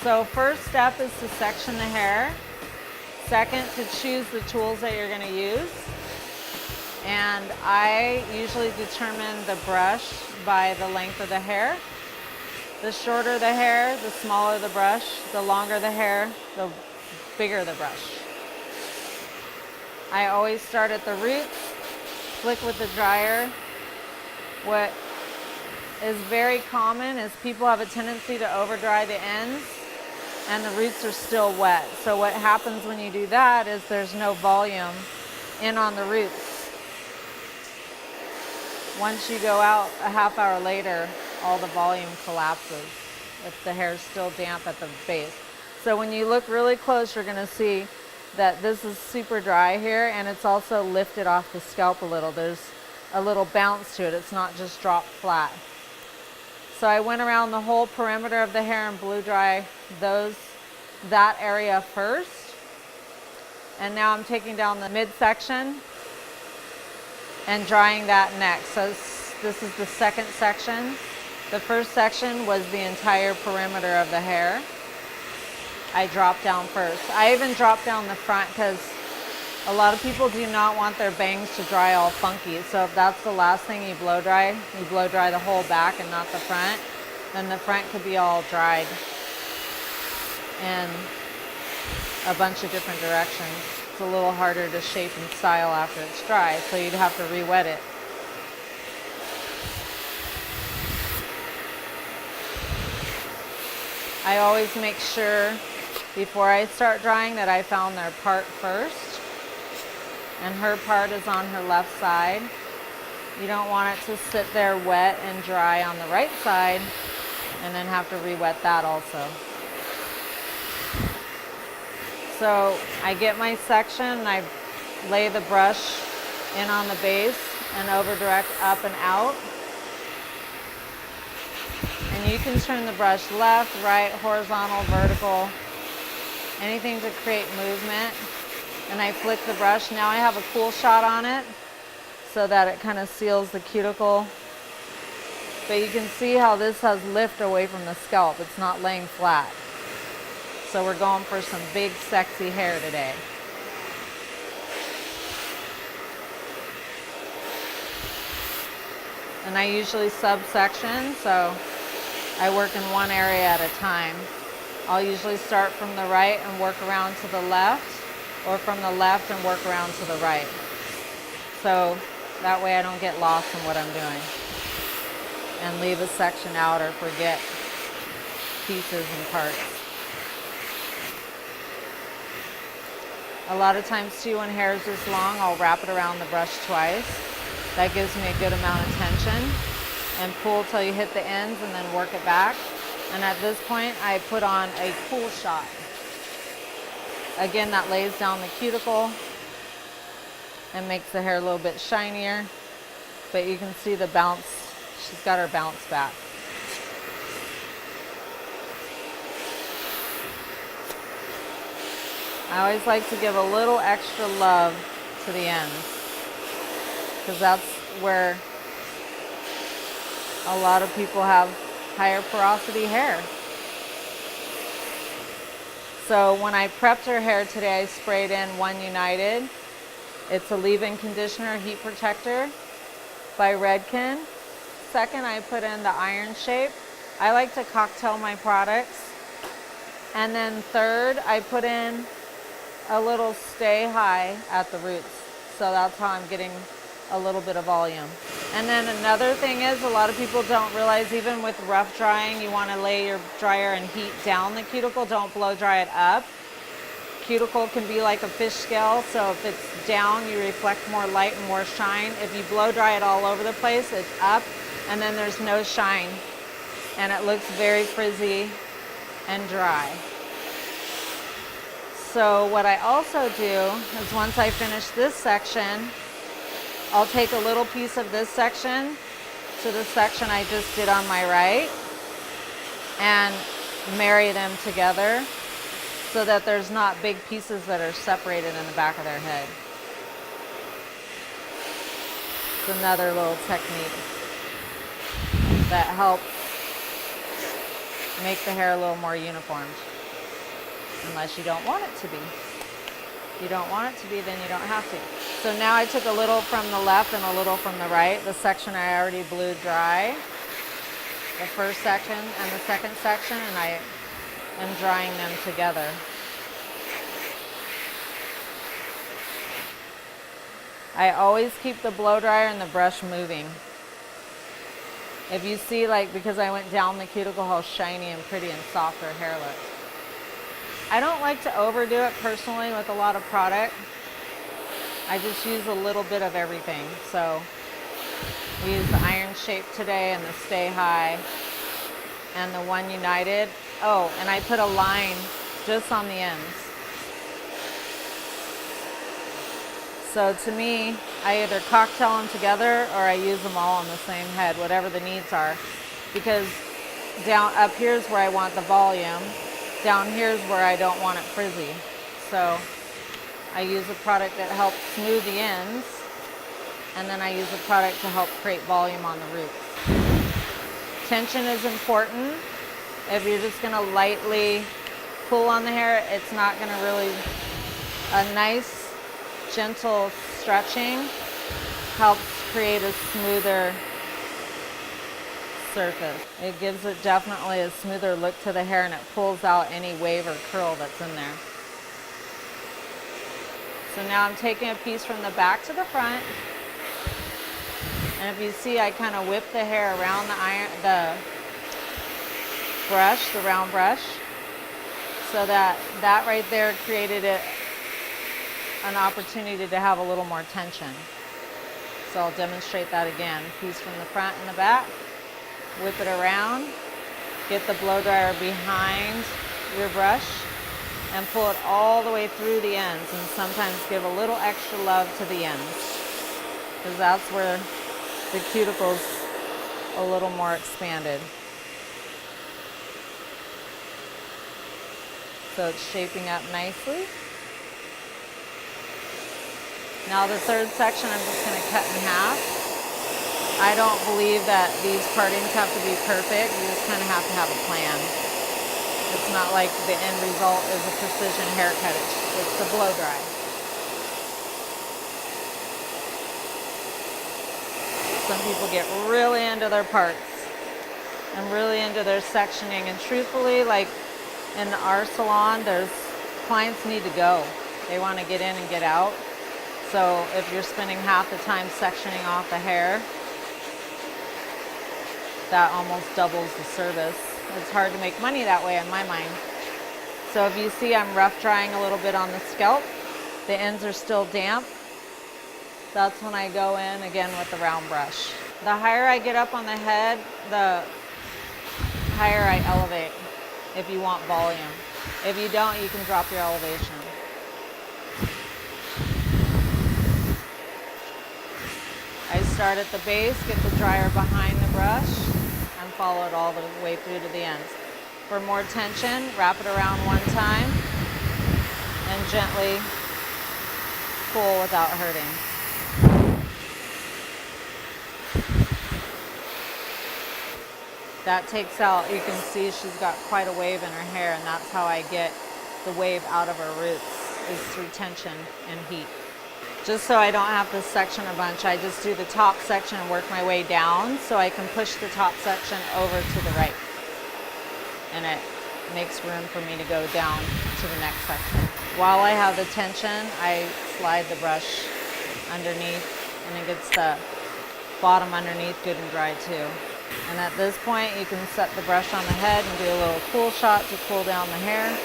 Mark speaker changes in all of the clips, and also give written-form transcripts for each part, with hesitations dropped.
Speaker 1: So first step is to section the hair. Second, to choose the tools that you're going to use. And I usually determine the brush by the length of the hair. The shorter the hair, the smaller the brush. The longer the hair, the bigger the brush. I always start at the roots, flick with the dryer. What is very common is people have a tendency to over dry the ends and the roots are still wet. So what happens when you do that is there's no volume in on the roots. Once you go out a half hour later, all the volume collapses if the hair is still damp at the base. So when you look really close, you're gonna see that this is super dry here, and it's also lifted off the scalp a little. There's a little bounce to it. It's not just dropped flat. So I went around the whole perimeter of the hair and blow dry that area first. And now I'm taking down the midsection and drying that next. So this is the second section. The first section was the entire perimeter of the hair. I dropped down first. I even dropped down the front because a lot of people do not want their bangs to dry all funky. So if that's the last thing you blow dry the whole back and not the front, then the front could be all dried in a bunch of different directions. It's a little harder to shape and style after it's dry, so you'd have to re-wet it. I always make sure before I start drying that I found their part first, and her part is on her left side. You don't want it to sit there wet and dry on the right side and then have to re-wet that also. So I get my section and I lay the brush in on the base and over direct up and out. And you can turn the brush left, right, horizontal, vertical, anything to create movement. And I flick the brush. Now I have a cool shot on it so that it kind of seals the cuticle. But you can see how this has lift away from the scalp. It's not laying flat. So we're going for some big, sexy hair today. And I usually subsection, so I work in one area at a time. I'll usually start from the right and work around to the left, or from the left and work around to the right. So that way I don't get lost in what I'm doing and leave a section out or forget pieces and parts. A lot of times too, when hair is this long, I'll wrap it around the brush twice. That gives me a good amount of tension. And pull till you hit the ends and then work it back. And at this point, I put on a cool shot. Again, that lays down the cuticle and makes the hair a little bit shinier. But you can see the bounce. She's got her bounce back. I always like to give a little extra love to the ends, because that's where a lot of people have higher porosity hair. So when I prepped her hair today, I sprayed in One United. It's a leave-in conditioner heat protector by Redken. Second, I put in the Iron Shape. I like to cocktail my products. And then third, I put in a little Stay High at the roots. So that's how I'm getting a little bit of volume. And then another thing is, a lot of people don't realize, even with rough drying, you want to lay your dryer and heat down the cuticle. Don't blow dry it up. Cuticle can be like a fish scale, so if it's down, you reflect more light and more shine. If you blow dry it all over the place, it's up, and then there's no shine, and it looks very frizzy and dry. So what I also do is, once I finish this section, I'll take a little piece of this section to the section I just did on my right and marry them together so that there's not big pieces that are separated in the back of their head. It's another little technique that helps make the hair a little more uniformed, unless you don't want it to be. If you don't want it to be, then you don't have to. So now I took a little from the left and a little from the right. The section I already blew dry, the first section and the second section, and I am drying them together. I always keep the blow dryer and the brush moving. If you see, like, because I went down the cuticle, how shiny and pretty and soft her hair looks. I don't like to overdo it personally with a lot of product. I just use a little bit of everything. So we use the Iron Shape today and the Stay High and the One United. Oh, and I put a line just on the ends. So to me, I either cocktail them together or I use them all on the same head, whatever the needs are. Because down up here is where I want the volume. Down here is where I don't want it frizzy. So I use a product that helps smooth the ends, and then I use a product to help create volume on the roots. Tension is important. If you're just gonna lightly pull on the hair, it's not gonna really, a nice gentle stretching helps create a smoother surface. It gives it definitely a smoother look to the hair, and it pulls out any wave or curl that's in there. So now I'm taking a piece from the back to the front, and if you see, I kind of whip the hair around the brush, the round brush, so that right there created an opportunity to have a little more tension. So I'll demonstrate that again. Piece from the front and the back, whip it around, get the blow dryer behind your brush, and pull it all the way through the ends, and sometimes give a little extra love to the ends, because that's where the cuticle's a little more expanded. So it's shaping up nicely. Now the third section I'm just going to cut in half. I don't believe that these partings have to be perfect. You just kind of have to have a plan. It's not like the end result is a precision haircut. It's the blow dry. Some people get really into their parts and really into their sectioning. And truthfully, like in our salon, there's clients need to go. They want to get in and get out. So if you're spending half the time sectioning off the hair, that almost doubles the service. It's hard to make money that way in my mind. So if you see I'm rough drying a little bit on the scalp, the ends are still damp, that's when I go in again with the round brush. The higher I get up on the head, the higher I elevate if you want volume. If you don't, you can drop your elevation. I start at the base, get the dryer behind the brush, and follow it all the way through to the ends. For more tension, wrap it around one time and gently pull without hurting. That takes out, you can see she's got quite a wave in her hair, and that's how I get the wave out of her roots, is through tension and heat. Just so I don't have to section a bunch, I just do the top section and work my way down so I can push the top section over to the right. And it makes room for me to go down to the next section. While I have the tension, I slide the brush underneath, and it gets the bottom underneath good and dry too. And at this point, you can set the brush on the head and do a little cool shot to cool down the hair.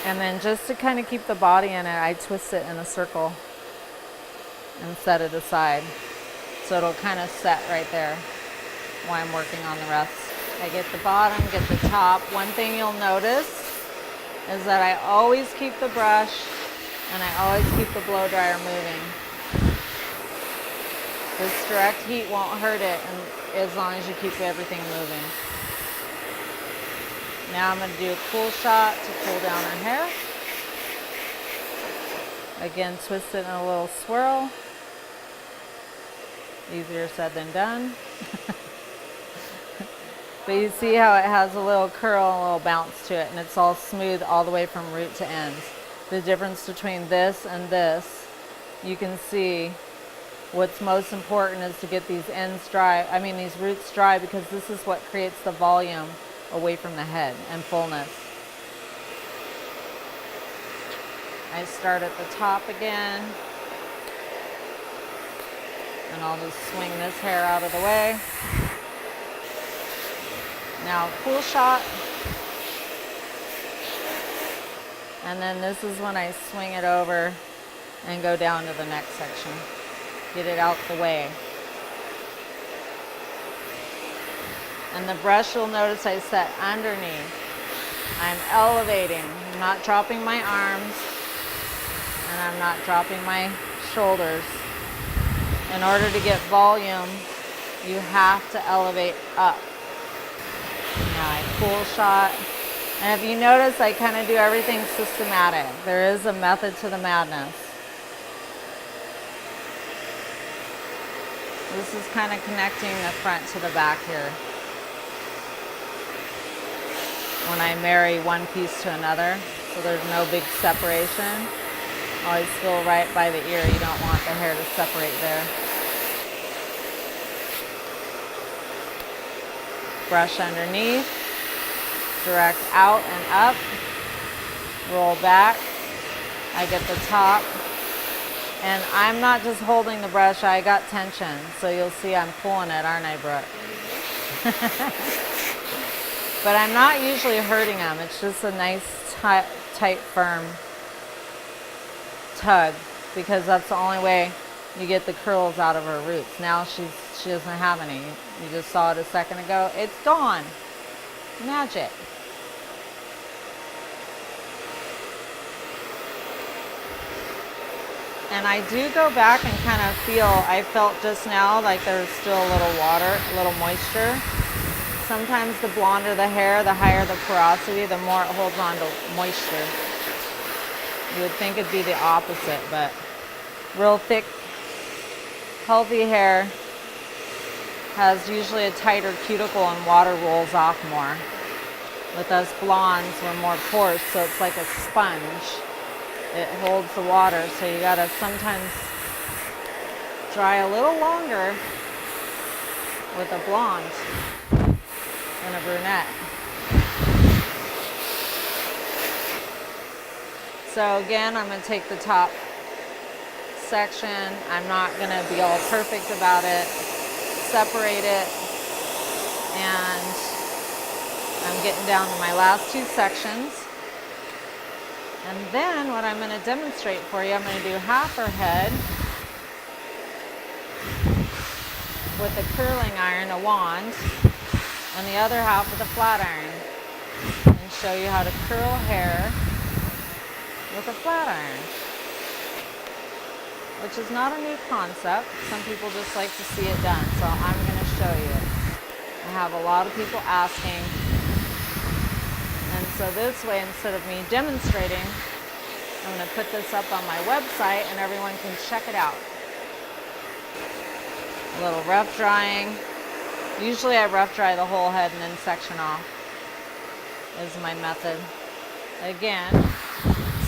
Speaker 1: And then just to kind of keep the body in it, I twist it in a circle and set it aside. So it'll kind of set right there while I'm working on the rest. I get the bottom, get the top. One thing you'll notice is that I always keep the brush and I always keep the blow dryer moving. This direct heat won't hurt it, and as long as you keep everything moving. Now I'm going to do a cool shot to cool down her hair. Again, twist it in a little swirl. Easier said than done. But you see how it has a little curl and a little bounce to it, and it's all smooth all the way from root to ends. The difference between this and this, you can see what's most important is to get these ends dry, these roots dry, because this is what creates the volume away from the head and fullness. I start at the top again, and I'll just swing this hair out of the way. Now, cool shot. And then this is when I swing it over and go down to the next section. Get it out the way. And the brush, you'll notice I set underneath. I'm elevating. I'm not dropping my arms, and I'm not dropping my shoulders. In order to get volume, you have to elevate up. Now I cool shot. And if you notice, I kind of do everything systematic. There is a method to the madness. This is kind of connecting the front to the back here. When I marry one piece to another, so there's no big separation. Always feel right by the ear. You don't want the hair to separate there. Brush underneath, direct out and up, roll back. I get the top, and I'm not just holding the brush, I got tension, so you'll see I'm pulling it, aren't I, Brooke? But I'm not usually hurting them. It's just a nice, tight, firm tug, because that's the only way you get the curls out of her roots. Now she doesn't have any. You just saw it a second ago. It's gone. Magic. And I do go back and kind of feel, I felt just now like there's still a little water, a little moisture. Sometimes the blonder the hair, the higher the porosity, the more it holds on to moisture. You would think it'd be the opposite, but real thick, healthy hair has usually a tighter cuticle and water rolls off more. With us blondes, we're more porous, so it's like a sponge. It holds the water, so you gotta sometimes dry a little longer with a blonde than a brunette. So again, I'm gonna take the top section. I'm not gonna be all perfect about it. Separate it, and I'm getting down to my last two sections. And then what I'm going to demonstrate for you, I'm going to do half her head with a curling iron, a wand, and the other half with a flat iron, and show you how to curl hair with a flat iron, which is not a new concept. Some people just like to see it done, so I'm going to show you. I have a lot of people asking, and so this way, instead of me demonstrating, I'm going to put this up on my website and everyone can check it out. A little rough drying. Usually I rough dry the whole head and then section off is my method. Again,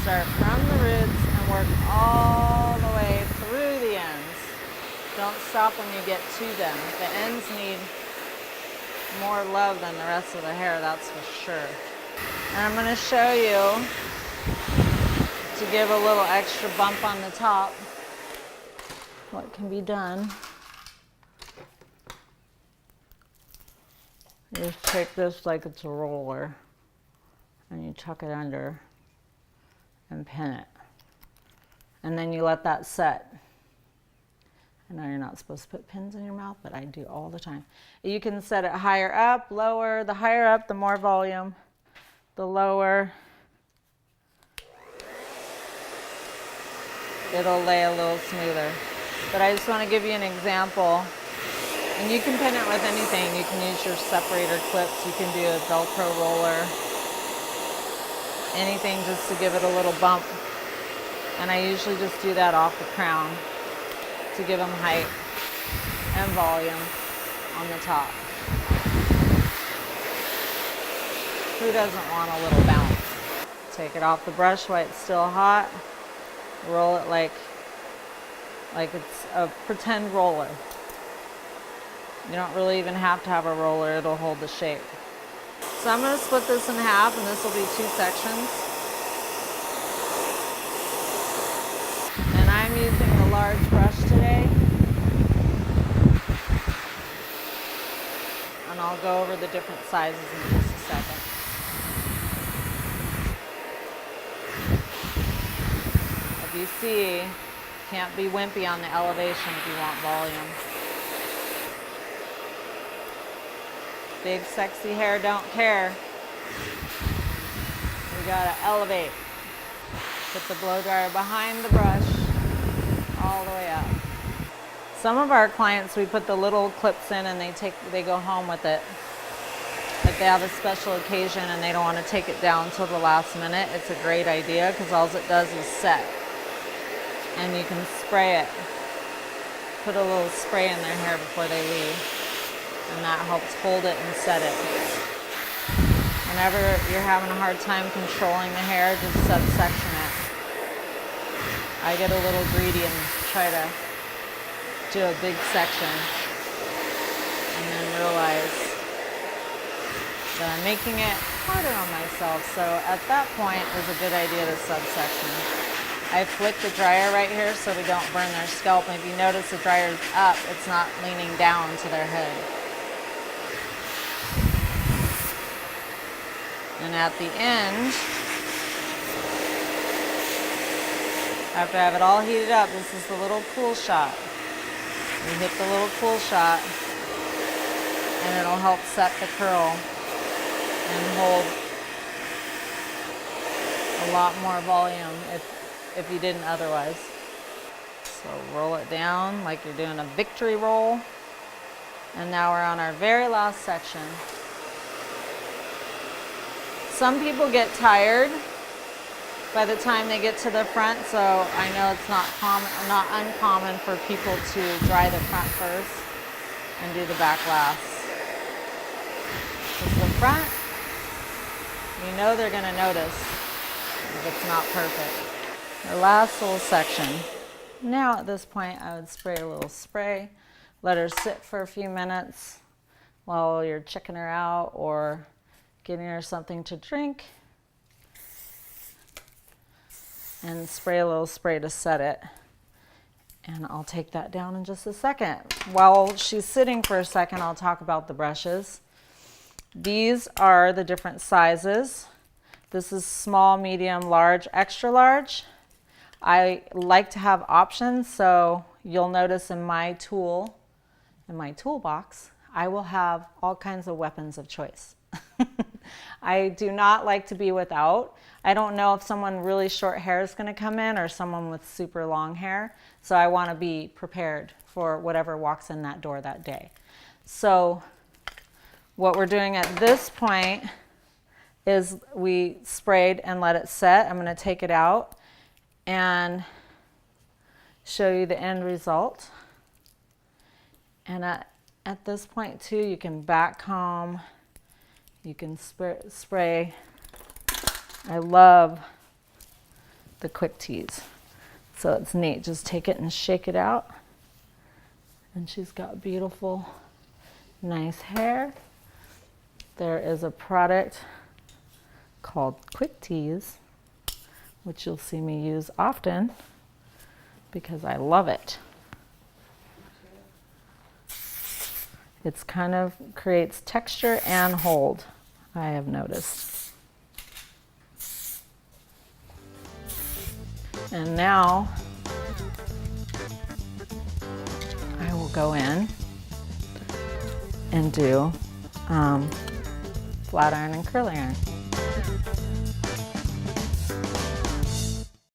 Speaker 1: start from the roots and work all the way through the ends. Don't stop when you get to them. The ends need more love than the rest of the hair, that's for sure. And I'm going to show you, to give a little extra bump on the top, what can be done. You just take this like it's a roller, and you tuck it under and pin it. And then you let that set. I know you're not supposed to put pins in your mouth, but I do all the time. You can set it higher up, lower. The higher up, the more volume. The lower, it'll lay a little smoother. But I just want to give you an example. And you can pin it with anything. You can use your separator clips. You can do a Velcro roller. Anything just to give it a little bump. And I usually just do that off the crown to give them height. and volume on the top. Who doesn't want a little bounce? Take it off the brush while it's still hot. Roll it like it's a pretend roller. You don't really even have to have a roller, it'll hold the shape. So I'm going to split this in half, and this will be 2 sections. And I'm using the large brush today. And I'll go over the different sizes in just a second. If you see, can't be wimpy on the elevation if you want volume. Big sexy hair don't care. We gotta elevate. Put the blow dryer behind the brush all the way up. Some of our clients, we put the little clips in and they go home with it. If they have a special occasion and they don't want to take it down until the last minute, it's a great idea because all it does is set. And you can spray it. Put a little spray in their hair before they leave. And that helps hold it and set it. Whenever you're having a hard time controlling the hair, just subsection it. I get a little greedy and try to do a big section and then realize that I'm making it harder on myself. So at that point, it's a good idea to subsection. I flick the dryer right here so we don't burn their scalp. And if you notice the dryer's up, it's not leaning down to their head. And at the end, after I have it all heated up, this is the little cool shot. You hit the little cool shot, and it'll help set the curl and hold a lot more volume if you didn't otherwise. So roll it down like you're doing a victory roll. And now we're on our very last section. Some people get tired by the time they get to the front, so I know it's not uncommon for people to dry the front first and do the back last. Because the front, you know they're going to notice if it's not perfect. The last little section. Now at this point I would spray a little spray, let her sit for a few minutes while you're checking her out or getting her something to drink, and spray a little spray to set it. And I'll take that down in just a second. While she's sitting for a second, I'll talk about the brushes. These are the different sizes. This is small, medium, large, extra large. I like to have options, so you'll notice in my toolbox, I will have all kinds of weapons of choice. I do not like to be without. I don't know if someone really short hair is going to come in or someone with super long hair, so I want to be prepared for whatever walks in that door that day. So what we're doing at this point is we sprayed and let it set. I'm going to take it out and show you the end result. And at this point too, you can back comb, you can spray. I love the quick tease. So it's neat. Just take it and shake it out. And she's got beautiful, nice hair. There is a product called Quick Tease, which you'll see me use often because I love it. It's kind of creates texture and hold, I have noticed. And now I will go in and do flat iron and curling iron.